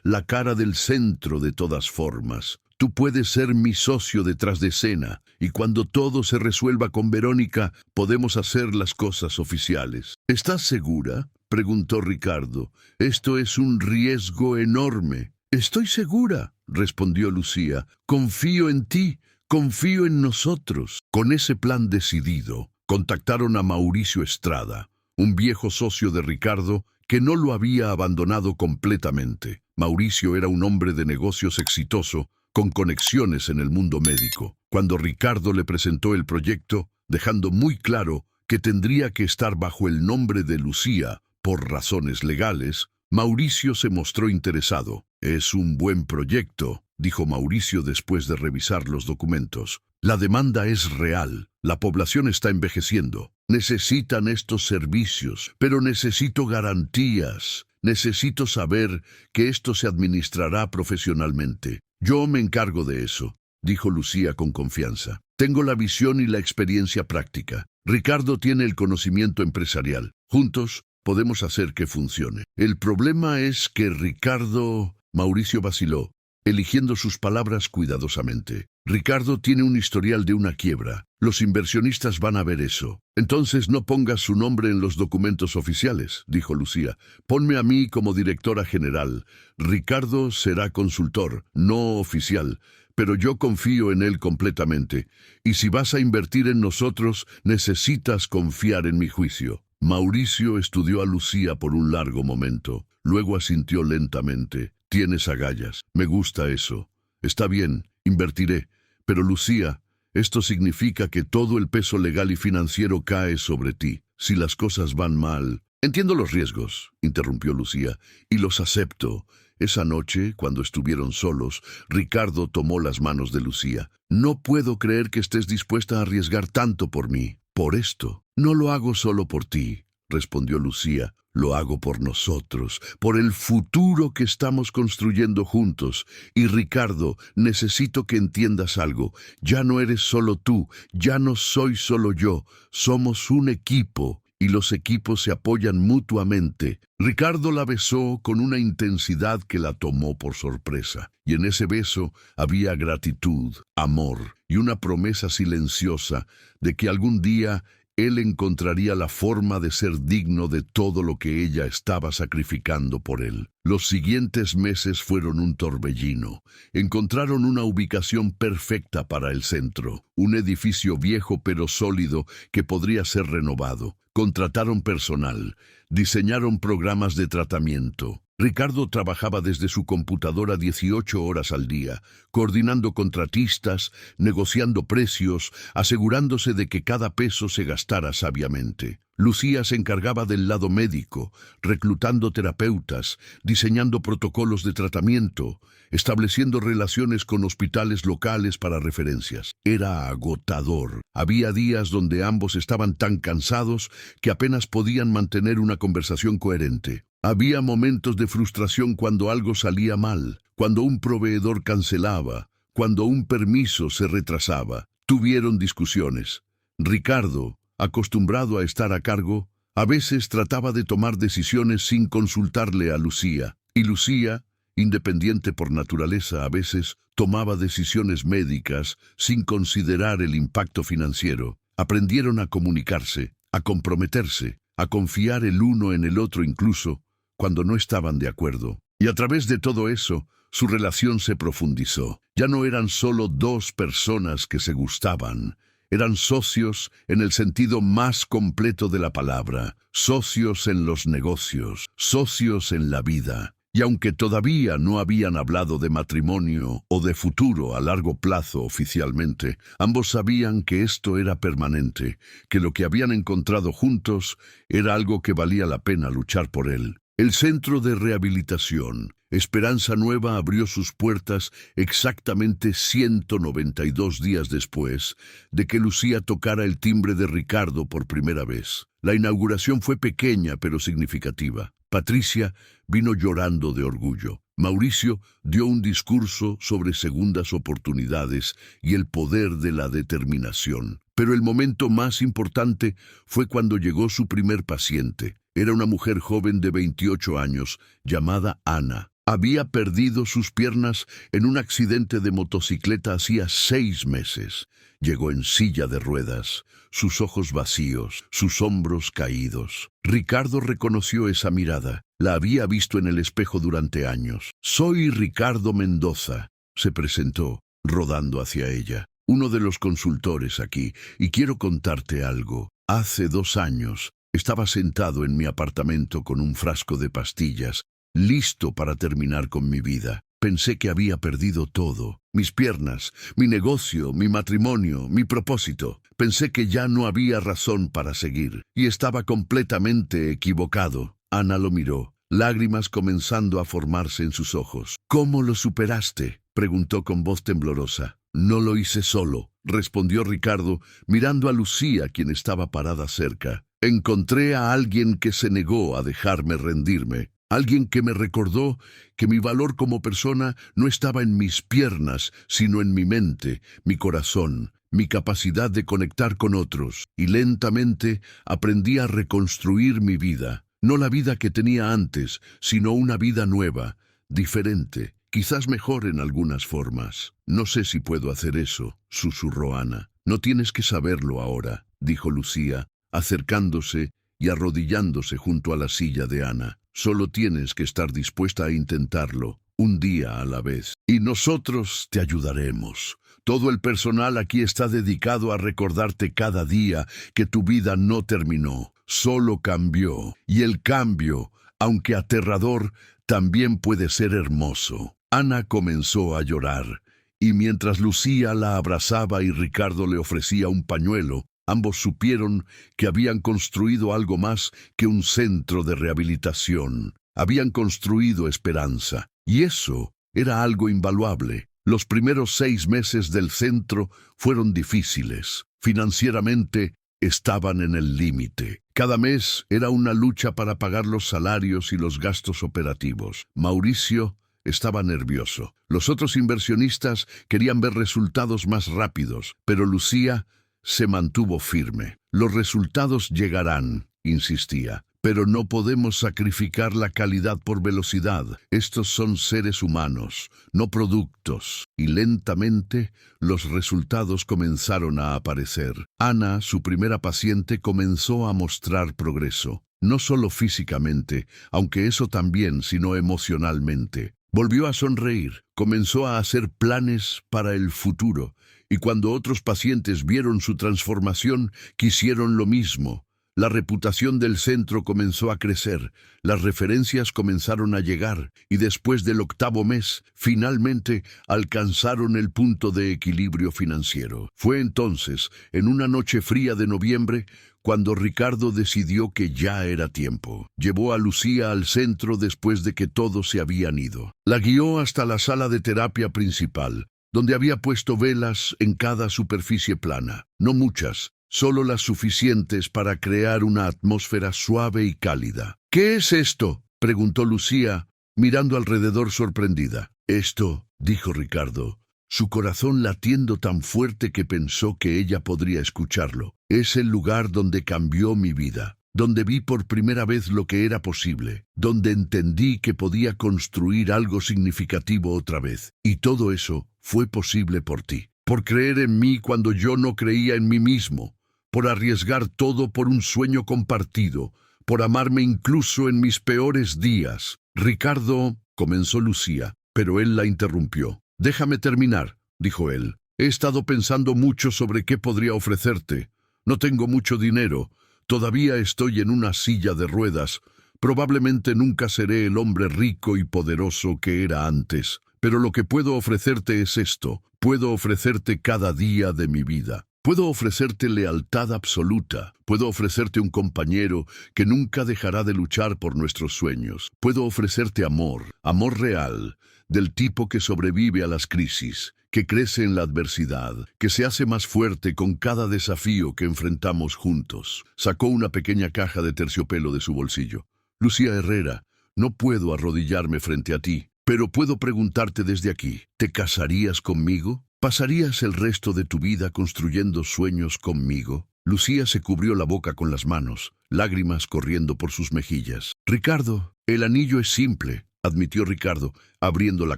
la cara del centro de todas formas. Tú puedes ser mi socio detrás de escena, y cuando todo se resuelva con Verónica, podemos hacer las cosas oficiales». «¿Estás segura?», preguntó Ricardo. «Esto es un riesgo enorme». «Estoy segura», respondió Lucía. «Confío en ti, confío en nosotros». Con ese plan decidido, contactaron a Mauricio Estrada, un viejo socio de Ricardo que no lo había abandonado completamente. Mauricio era un hombre de negocios exitoso, con conexiones en el mundo médico. Cuando Ricardo le presentó el proyecto, dejando muy claro que tendría que estar bajo el nombre de Lucía por razones legales, Mauricio se mostró interesado. «Es un buen proyecto», dijo Mauricio después de revisar los documentos. «La demanda es real. La población está envejeciendo. Necesitan estos servicios, pero necesito garantías. Necesito saber que esto se administrará profesionalmente. Yo me encargo de eso», dijo Lucía con confianza. «Tengo la visión y la experiencia práctica. Ricardo tiene el conocimiento empresarial. Juntos podemos hacer que funcione». «El problema es que Ricardo...» Mauricio vaciló, eligiendo sus palabras cuidadosamente. «Ricardo tiene un historial de una quiebra. Los inversionistas van a ver eso». «Entonces no pongas su nombre en los documentos oficiales», dijo Lucía. «Ponme a mí como directora general. Ricardo será consultor, no oficial, pero yo confío en él completamente. Y si vas a invertir en nosotros, necesitas confiar en mi juicio». Mauricio estudió a Lucía por un largo momento. Luego asintió lentamente. «Tienes agallas. Me gusta eso. Está bien, invertiré. Pero Lucía, esto significa que todo el peso legal y financiero cae sobre ti. Si las cosas van mal...» «Entiendo los riesgos», interrumpió Lucía, «y los acepto». Esa noche, cuando estuvieron solos, Ricardo tomó las manos de Lucía. «No puedo creer que estés dispuesta a arriesgar tanto por mí. Por esto. No lo hago solo por ti», respondió Lucía. «Lo hago por nosotros, por el futuro que estamos construyendo juntos. Y Ricardo, necesito que entiendas algo. Ya no eres solo tú, ya no soy solo yo. Somos un equipo, y los equipos se apoyan mutuamente». Ricardo la besó con una intensidad que la tomó por sorpresa. Y en ese beso había gratitud, amor y una promesa silenciosa de que algún día él encontraría la forma de ser digno de todo lo que ella estaba sacrificando por él. Los siguientes meses fueron un torbellino. Encontraron una ubicación perfecta para el centro, un edificio viejo pero sólido que podría ser renovado. Contrataron personal, diseñaron programas de tratamiento, Ricardo trabajaba desde su computadora 18 horas al día, coordinando contratistas, negociando precios, asegurándose de que cada peso se gastara sabiamente. Lucía se encargaba del lado médico, reclutando terapeutas, diseñando protocolos de tratamiento, estableciendo relaciones con hospitales locales para referencias. Era agotador. Había días donde ambos estaban tan cansados que apenas podían mantener una conversación coherente. Había momentos de frustración cuando algo salía mal, cuando un proveedor cancelaba, cuando un permiso se retrasaba. Tuvieron discusiones. Ricardo, acostumbrado a estar a cargo, a veces trataba de tomar decisiones sin consultarle a Lucía. Y Lucía, independiente por naturaleza, a veces tomaba decisiones médicas sin considerar el impacto financiero. Aprendieron a comunicarse, a comprometerse, a confiar el uno en el otro incluso cuando no estaban de acuerdo. Y a través de todo eso, su relación se profundizó. Ya no eran solo dos personas que se gustaban. Eran socios en el sentido más completo de la palabra, socios en los negocios, socios en la vida. Y aunque todavía no habían hablado de matrimonio o de futuro a largo plazo oficialmente, ambos sabían que esto era permanente, que lo que habían encontrado juntos era algo que valía la pena luchar por él. El Centro de Rehabilitación Esperanza Nueva abrió sus puertas exactamente 192 días después de que Lucía tocara el timbre de Ricardo por primera vez. La inauguración fue pequeña pero significativa. Patricia vino llorando de orgullo. Mauricio dio un discurso sobre segundas oportunidades y el poder de la determinación. Pero el momento más importante fue cuando llegó su primer paciente. Era una mujer joven de 28 años, llamada Ana. Había perdido sus piernas en un accidente de motocicleta hacía 6 meses. Llegó en silla de ruedas, sus ojos vacíos, sus hombros caídos. Ricardo reconoció esa mirada. La había visto en el espejo durante años. «Soy Ricardo Mendoza», se presentó, rodando hacia ella. «Uno de los consultores aquí, y quiero contarte algo. Hace 2 años, estaba sentado en mi apartamento con un frasco de pastillas, listo para terminar con mi vida. Pensé que había perdido todo, mis piernas, mi negocio, mi matrimonio, mi propósito. Pensé que ya no había razón para seguir, y estaba completamente equivocado». Ana lo miró, lágrimas comenzando a formarse en sus ojos. «¿Cómo lo superaste?», preguntó con voz temblorosa. «No lo hice solo», respondió Ricardo, mirando a Lucía, quien estaba parada cerca. «Encontré a alguien que se negó a dejarme rendirme. Alguien que me recordó que mi valor como persona no estaba en mis piernas, sino en mi mente, mi corazón, mi capacidad de conectar con otros. Y lentamente aprendí a reconstruir mi vida. No la vida que tenía antes, sino una vida nueva, diferente, quizás mejor en algunas formas». «No sé si puedo hacer eso», susurró Ana. «No tienes que saberlo ahora», dijo Lucía, acercándose y arrodillándose junto a la silla de Ana. «Solo tienes que estar dispuesta a intentarlo, un día a la vez. Y nosotros te ayudaremos. Todo el personal aquí está dedicado a recordarte cada día que tu vida no terminó, solo cambió. Y el cambio, aunque aterrador, también puede ser hermoso». Ana comenzó a llorar, y mientras Lucía la abrazaba y Ricardo le ofrecía un pañuelo, ambos supieron que habían construido algo más que un centro de rehabilitación. Habían construido esperanza, y eso era algo invaluable. Los primeros 6 meses del centro fueron difíciles. Financieramente estaban en el límite. Cada mes era una lucha para pagar los salarios y los gastos operativos. Mauricio estaba nervioso. Los otros inversionistas querían ver resultados más rápidos, pero Lucía se mantuvo firme. «Los resultados llegarán», insistía, «pero no podemos sacrificar la calidad por velocidad. Estos son seres humanos, no productos». Y lentamente los resultados comenzaron a aparecer. Ana, su primera paciente, comenzó a mostrar progreso. No solo físicamente, aunque eso también, sino emocionalmente. Volvió a sonreír, comenzó a hacer planes para el futuro, y cuando otros pacientes vieron su transformación, quisieron lo mismo. La reputación del centro comenzó a crecer, las referencias comenzaron a llegar y después del 8º mes, finalmente alcanzaron el punto de equilibrio financiero. Fue entonces, en una noche fría de noviembre, cuando Ricardo decidió que ya era tiempo. Llevó a Lucía al centro después de que todos se habían ido. La guió hasta la sala de terapia principal, donde había puesto velas en cada superficie plana. No muchas, solo las suficientes para crear una atmósfera suave y cálida. «¿Qué es esto?», preguntó Lucía, mirando alrededor sorprendida. «Esto», dijo Ricardo, su corazón latiendo tan fuerte que pensó que ella podría escucharlo. «Es el lugar donde cambió mi vida, donde vi por primera vez lo que era posible, donde entendí que podía construir algo significativo otra vez. Y todo eso fue posible por ti, por creer en mí cuando yo no creía en mí mismo, por arriesgar todo por un sueño compartido, por amarme incluso en mis peores días». «Ricardo», comenzó Lucía, pero él la interrumpió. «Déjame terminar», dijo él. «He estado pensando mucho sobre qué podría ofrecerte. No tengo mucho dinero. Todavía estoy en una silla de ruedas. Probablemente nunca seré el hombre rico y poderoso que era antes. Pero lo que puedo ofrecerte es esto. Puedo ofrecerte cada día de mi vida. Puedo ofrecerte lealtad absoluta. Puedo ofrecerte un compañero que nunca dejará de luchar por nuestros sueños. Puedo ofrecerte amor, amor real, del tipo que sobrevive a las crisis, que crece en la adversidad, que se hace más fuerte con cada desafío que enfrentamos juntos». Sacó una pequeña caja de terciopelo de su bolsillo. «Lucía Herrera, no puedo arrodillarme frente a ti, pero puedo preguntarte desde aquí, ¿te casarías conmigo? ¿Pasarías el resto de tu vida construyendo sueños conmigo?» Lucía se cubrió la boca con las manos, lágrimas corriendo por sus mejillas. «Ricardo, el anillo es simple», admitió Ricardo, abriendo la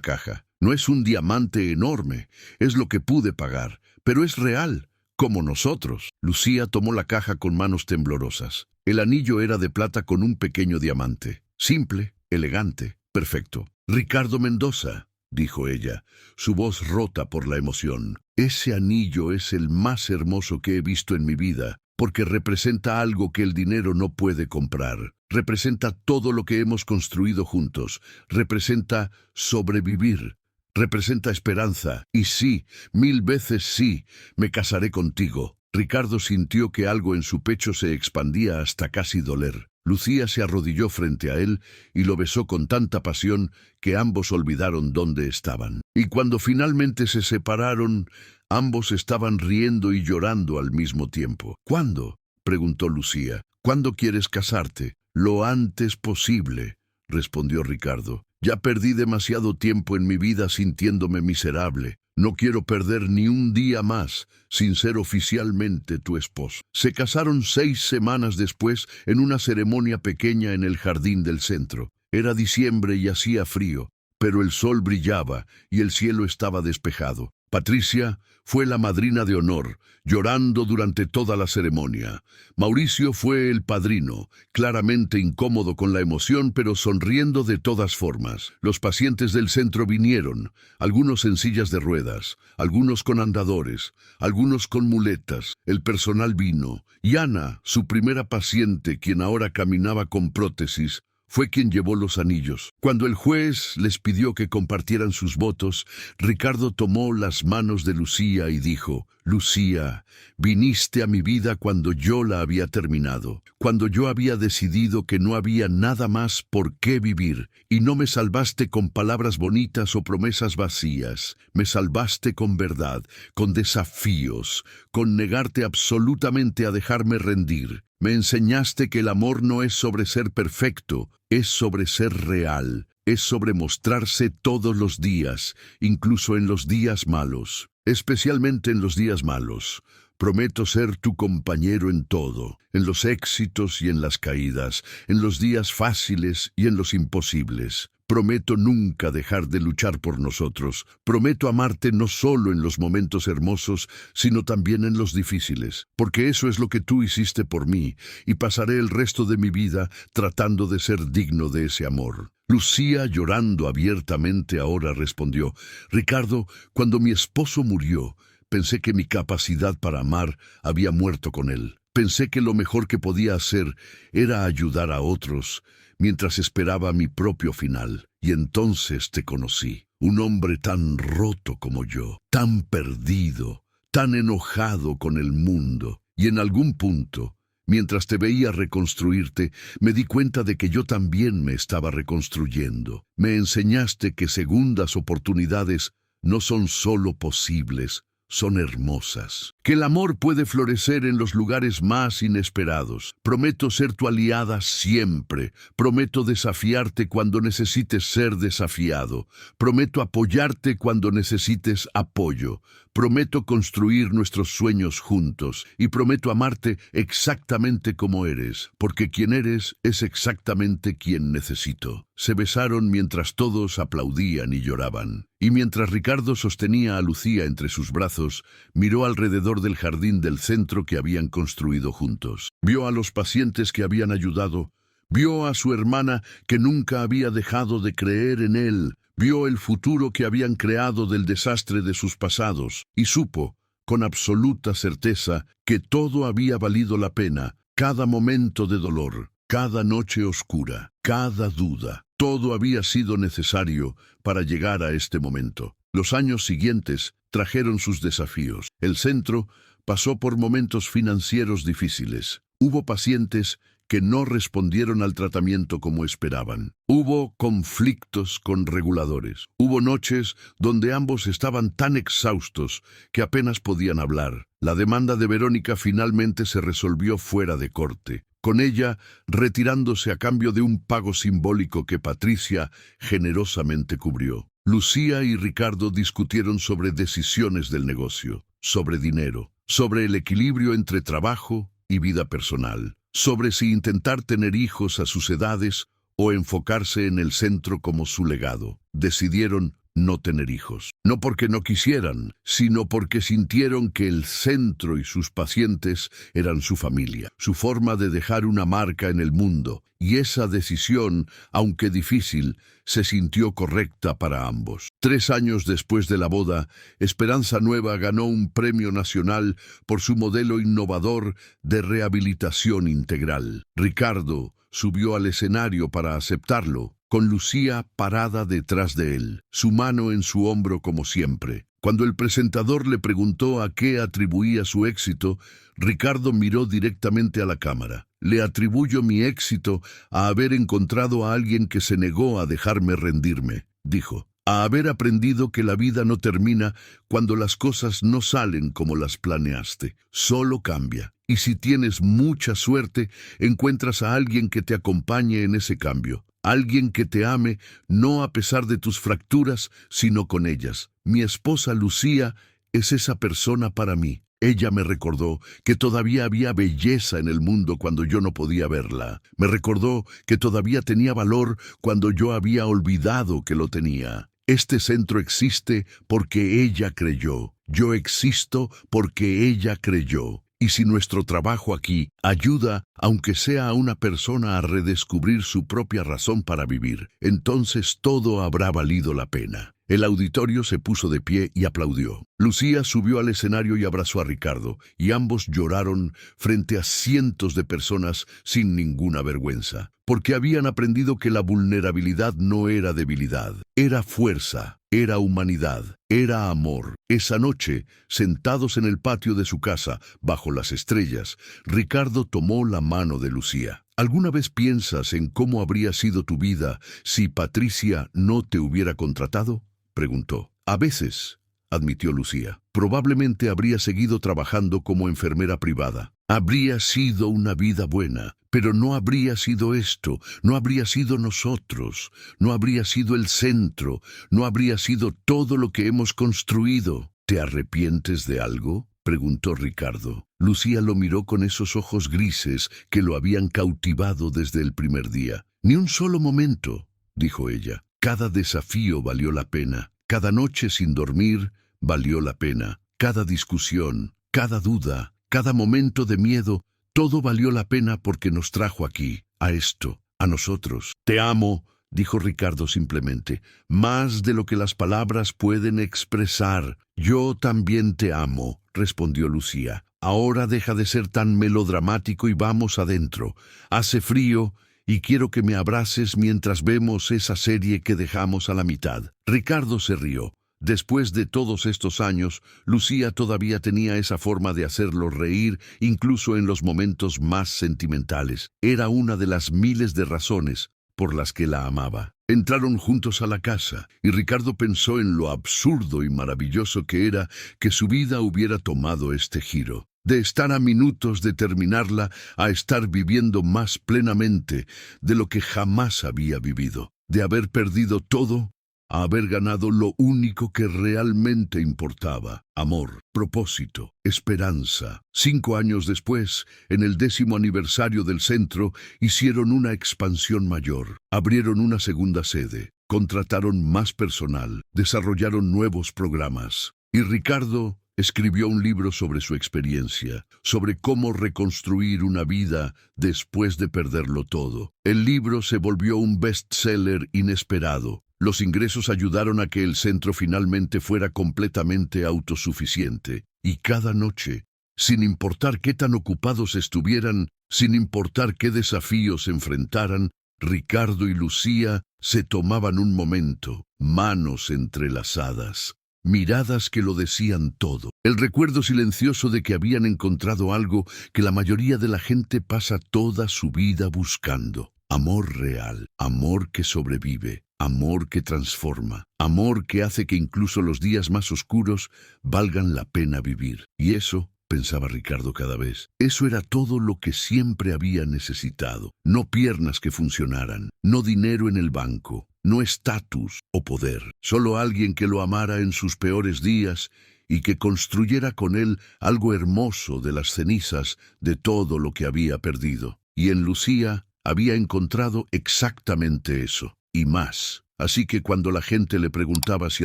caja. «No es un diamante enorme, es lo que pude pagar, pero es real, como nosotros». Lucía tomó la caja con manos temblorosas. El anillo era de plata con un pequeño diamante. Simple, elegante, perfecto. «Ricardo Mendoza», dijo ella, su voz rota por la emoción. «Ese anillo es el más hermoso que he visto en mi vida, porque representa algo que el dinero no puede comprar. Representa todo lo que hemos construido juntos. Representa sobrevivir. Representa esperanza. Y sí, 1000 veces sí, me casaré contigo». Ricardo sintió que algo en su pecho se expandía hasta casi doler. Lucía se arrodilló frente a él y lo besó con tanta pasión que ambos olvidaron dónde estaban. Y cuando finalmente se separaron, ambos estaban riendo y llorando al mismo tiempo. «¿Cuándo?», preguntó Lucía. «¿Cuándo quieres casarte?» «Lo antes posible», respondió Ricardo. «Ya perdí demasiado tiempo en mi vida sintiéndome miserable. No quiero perder ni un día más sin ser oficialmente tu esposo». Se casaron 6 semanas después en una ceremonia pequeña en el jardín del centro. Era diciembre y hacía frío, pero el sol brillaba y el cielo estaba despejado. Patricia fue la madrina de honor, llorando durante toda la ceremonia. Mauricio fue el padrino, claramente incómodo con la emoción, pero sonriendo de todas formas. Los pacientes del centro vinieron, algunos en sillas de ruedas, algunos con andadores, algunos con muletas. El personal vino, y Ana, su primera paciente, quien ahora caminaba con prótesis, fue quien llevó los anillos. Cuando el juez les pidió que compartieran sus votos, Ricardo tomó las manos de Lucía y dijo: «Lucía, viniste a mi vida cuando yo la había terminado, cuando yo había decidido que no había nada más por qué vivir, y no me salvaste con palabras bonitas o promesas vacías. Me salvaste con verdad, con desafíos, con negarte absolutamente a dejarme rendir. Me enseñaste que el amor no es sobre ser perfecto, es sobre ser real, es sobre mostrarse todos los días, incluso en los días malos, especialmente en los días malos. Prometo ser tu compañero en todo, en los éxitos y en las caídas, en los días fáciles y en los imposibles. Prometo nunca dejar de luchar por nosotros. Prometo amarte no solo en los momentos hermosos, sino también en los difíciles, porque eso es lo que tú hiciste por mí, y pasaré el resto de mi vida tratando de ser digno de ese amor». Lucía, llorando abiertamente, ahora respondió: «Ricardo, cuando mi esposo murió, pensé que mi capacidad para amar había muerto con él. Pensé que lo mejor que podía hacer era ayudar a otros, mientras esperaba mi propio final. Y entonces te conocí, un hombre tan roto como yo, tan perdido, tan enojado con el mundo. Y en algún punto, mientras te veía reconstruirte, me di cuenta de que yo también me estaba reconstruyendo. Me enseñaste que segundas oportunidades no son solo posibles, son hermosas. Que el amor puede florecer en los lugares más inesperados. Prometo ser tu aliada siempre. Prometo desafiarte cuando necesites ser desafiado. Prometo apoyarte cuando necesites apoyo. Prometo construir nuestros sueños juntos. Y prometo amarte exactamente como eres, porque quien eres es exactamente quien necesito. Se besaron mientras todos aplaudían y lloraban. Y mientras Ricardo sostenía a Lucía entre sus brazos, miró alrededor del jardín del centro que habían construido juntos. Vio a los pacientes que habían ayudado, vio a su hermana que nunca había dejado de creer en él, vio el futuro que habían creado del desastre de sus pasados, y supo, con absoluta certeza, que todo había valido la pena, cada momento de dolor, cada noche oscura, cada duda. Todo había sido necesario para llegar a este momento. Los años siguientes trajeron sus desafíos. El centro pasó por momentos financieros difíciles. Hubo pacientes que no respondieron al tratamiento como esperaban. Hubo conflictos con reguladores. Hubo noches donde ambos estaban tan exhaustos que apenas podían hablar. La demanda de Verónica finalmente se resolvió fuera de corte, con ella retirándose a cambio de un pago simbólico que Patricia generosamente cubrió. Lucía y Ricardo discutieron sobre decisiones del negocio, sobre dinero, sobre el equilibrio entre trabajo y vida personal, sobre si intentar tener hijos a sus edades o enfocarse en el centro como su legado. Decidieron no tener hijos, no porque no quisieran, sino porque sintieron que el centro y sus pacientes eran su familia, su forma de dejar una marca en el mundo, y esa decisión, aunque difícil, se sintió correcta para ambos. 3 años después de la boda, Esperanza Nueva ganó un premio nacional por su modelo innovador de rehabilitación integral. Ricardo subió al escenario para aceptarlo, con Lucía parada detrás de él, su mano en su hombro como siempre. Cuando el presentador le preguntó a qué atribuía su éxito, Ricardo miró directamente a la cámara. Le atribuyo mi éxito a haber encontrado a alguien que se negó a dejarme rendirme, dijo. A haber aprendido que la vida no termina cuando las cosas no salen como las planeaste, solo cambia. Y si tienes mucha suerte, encuentras a alguien que te acompañe en ese cambio. Alguien que te ame, no a pesar de tus fracturas, sino con ellas. Mi esposa Lucía es esa persona para mí. Ella me recordó que todavía había belleza en el mundo cuando yo no podía verla. Me recordó que todavía tenía valor cuando yo había olvidado que lo tenía. Este centro existe porque ella creyó. Yo existo porque ella creyó. Y si nuestro trabajo aquí ayuda, aunque sea a una persona a redescubrir su propia razón para vivir, entonces todo habrá valido la pena. El auditorio se puso de pie y aplaudió. Lucía subió al escenario y abrazó a Ricardo, y ambos lloraron frente a cientos de personas sin ninguna vergüenza, porque habían aprendido que la vulnerabilidad no era debilidad, era fuerza, era humanidad, era amor. Esa noche, sentados en el patio de su casa, bajo las estrellas, Ricardo tomó la mano de Lucía. ¿Alguna vez piensas en cómo habría sido tu vida si Patricia no te hubiera contratado?, preguntó. A veces, admitió Lucía. Probablemente habría seguido trabajando como enfermera privada. Habría sido una vida buena, pero no habría sido esto, no habría sido nosotros, no habría sido el centro, no habría sido todo lo que hemos construido. ¿Te arrepientes de algo?, preguntó Ricardo. Lucía lo miró con esos ojos grises que lo habían cautivado desde el primer día. Ni un solo momento, dijo ella. Cada desafío valió la pena. Cada noche sin dormir valió la pena. Cada discusión, cada duda, cada momento de miedo, todo valió la pena porque nos trajo aquí, a esto, a nosotros. Te amo, dijo Ricardo simplemente, más de lo que las palabras pueden expresar. Yo también te amo, respondió Lucía. Ahora deja de ser tan melodramático y vamos adentro. Hace frío y quiero que me abraces mientras vemos esa serie que dejamos a la mitad». Ricardo se rió. Después de todos estos años, Lucía todavía tenía esa forma de hacerlo reír, incluso en los momentos más sentimentales. Era una de las miles de razones por las que la amaba. Entraron juntos a la casa, y Ricardo pensó en lo absurdo y maravilloso que era que su vida hubiera tomado este giro. De estar a minutos de terminarla a estar viviendo más plenamente de lo que jamás había vivido. De haber perdido todo a haber ganado lo único que realmente importaba: amor, propósito, esperanza. 5 años después, en el 10º aniversario del centro, hicieron una expansión mayor. Abrieron una segunda sede, contrataron más personal, desarrollaron nuevos programas. Y Ricardo escribió un libro sobre su experiencia, sobre cómo reconstruir una vida después de perderlo todo. El libro se volvió un bestseller inesperado. Los ingresos ayudaron a que el centro finalmente fuera completamente autosuficiente. Y cada noche, sin importar qué tan ocupados estuvieran, sin importar qué desafíos enfrentaran, Ricardo y Lucía se tomaban un momento, manos entrelazadas, miradas que lo decían todo. El recuerdo silencioso de que habían encontrado algo que la mayoría de la gente pasa toda su vida buscando. Amor real, amor que sobrevive, amor que transforma, amor que hace que incluso los días más oscuros valgan la pena vivir. Y eso, pensaba Ricardo cada vez, eso era todo lo que siempre había necesitado. No piernas que funcionaran, no dinero en el banco, no estatus o poder, solo alguien que lo amara en sus peores días y que construyera con él algo hermoso de las cenizas de todo lo que había perdido. Y en Lucía había encontrado exactamente eso, y más. Así que cuando la gente le preguntaba si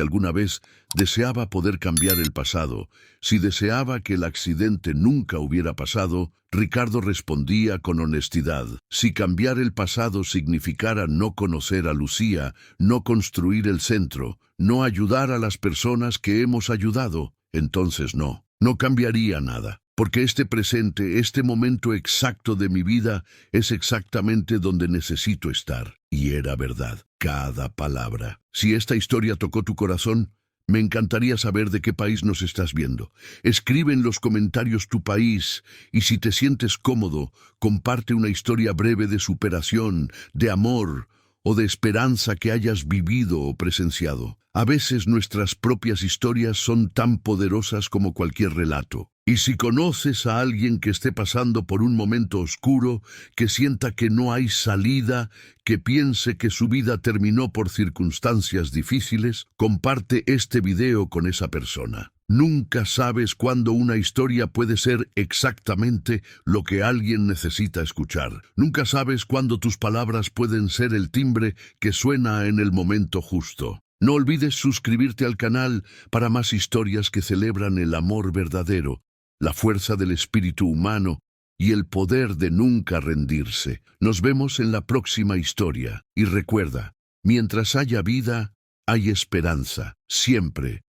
alguna vez deseaba poder cambiar el pasado, si deseaba que el accidente nunca hubiera pasado, Ricardo respondía con honestidad: si cambiar el pasado significara no conocer a Lucía, no construir el centro, no ayudar a las personas que hemos ayudado, entonces no cambiaría nada. Porque este presente, este momento exacto de mi vida, es exactamente donde necesito estar. Y era verdad, cada palabra. Si esta historia tocó tu corazón, me encantaría saber de qué país nos estás viendo. Escribe en los comentarios tu país, y si te sientes cómodo, comparte una historia breve de superación, de amor o de esperanza que hayas vivido o presenciado. A veces nuestras propias historias son tan poderosas como cualquier relato. Y si conoces a alguien que esté pasando por un momento oscuro, que sienta que no hay salida, que piense que su vida terminó por circunstancias difíciles, comparte este video con esa persona. Nunca sabes cuándo una historia puede ser exactamente lo que alguien necesita escuchar. Nunca sabes cuándo tus palabras pueden ser el timbre que suena en el momento justo. No olvides suscribirte al canal para más historias que celebran el amor verdadero, la fuerza del espíritu humano y el poder de nunca rendirse. Nos vemos en la próxima historia. Y recuerda, mientras haya vida, hay esperanza. Siempre.